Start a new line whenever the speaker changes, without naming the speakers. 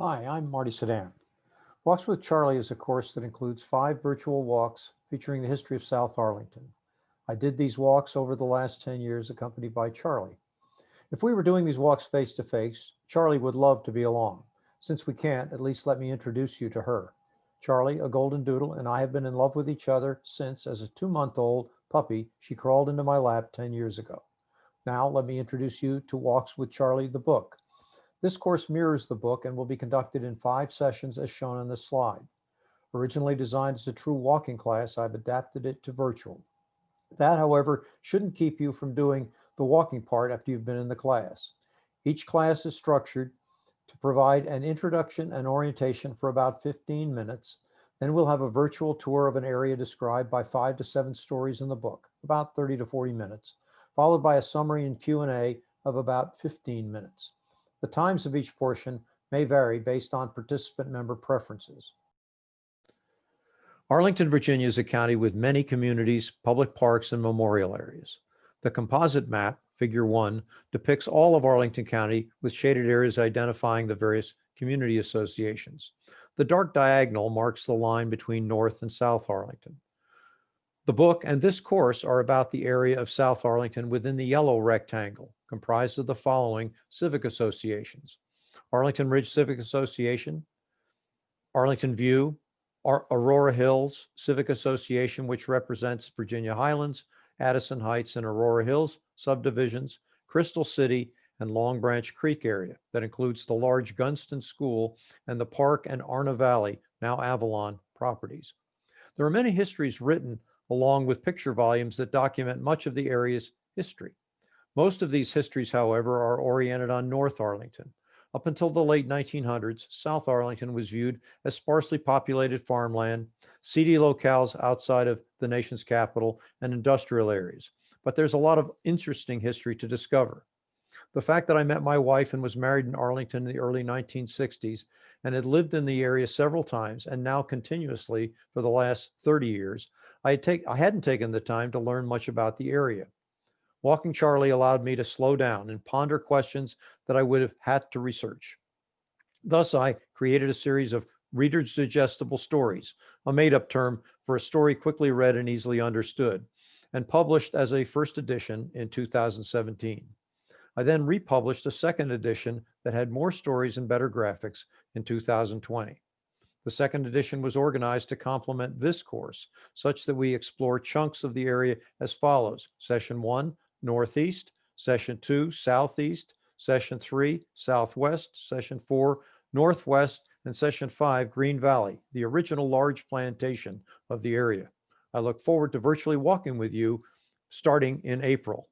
Hi, I'm Marty Suydam. Walks with Charley is a course that includes 5 virtual walks featuring the history of South Arlington. I did these walks over the last 10 years accompanied by Charley. If we were doing these walks face to face, Charley would love to be along. Since we can't, at least let me introduce you to her. Charley, a golden doodle, and I have been in love with each other since, as a 2-month-old puppy, she crawled into my lap 10 years ago. Now, let me introduce you to Walks with Charley, the book. This course mirrors the book and will be conducted in 5 sessions as shown on this slide. Originally designed as a true walking class, I've adapted it to virtual. That, however, shouldn't keep you from doing the walking part after you've been in the class. Each class is structured to provide an introduction and orientation for about 15 minutes. Then we'll have a virtual tour of an area described by 5 to 7 stories in the book, about 30 to 40 minutes, followed by a summary and Q&A of about 15 minutes. The times of each portion may vary based on participant member preferences. Arlington, Virginia is a county with many communities, public parks, and memorial areas. The composite map, Figure 1, depicts all of Arlington County with shaded areas identifying the various community associations. The dark diagonal marks the line between North and South Arlington. The book and this course are about the area of South Arlington within the yellow rectangle, comprised of the following civic associations: Arlington Ridge Civic Association, Arlington View, Aurora Hills Civic Association, which represents Virginia Highlands, Addison Heights, and Aurora Hills subdivisions, Crystal City, and Long Branch Creek area that includes the large Gunston School and the Park and Arna Valley, now Avalon, properties. There are many histories written along with picture volumes that document much of the area's history. Most of these histories, however, are oriented on North Arlington. Up until the late 1900s, South Arlington was viewed as sparsely populated farmland, seedy locales outside of the nation's capital, and industrial areas. But there's a lot of interesting history to discover. The fact that I met my wife and was married in Arlington in the early 1960s and had lived in the area several times and now continuously for the last 30 years, I hadn't taken the time to learn much about the area. Walking Charley allowed me to slow down and ponder questions that I would have had to research. Thus, I created a series of Reader's Digestible Stories, a made-up term for a story quickly read and easily understood, and published as a first edition in 2017. I then republished a second edition that had more stories and better graphics in 2020. The second edition was organized to complement this course, such that we explore chunks of the area as follows: Session 1, Northeast; Session 2, Southeast; Session 3, Southwest; Session 4, Northwest; and Session 5, Green Valley, the original large plantation of the area. I look forward to virtually walking with you starting in April.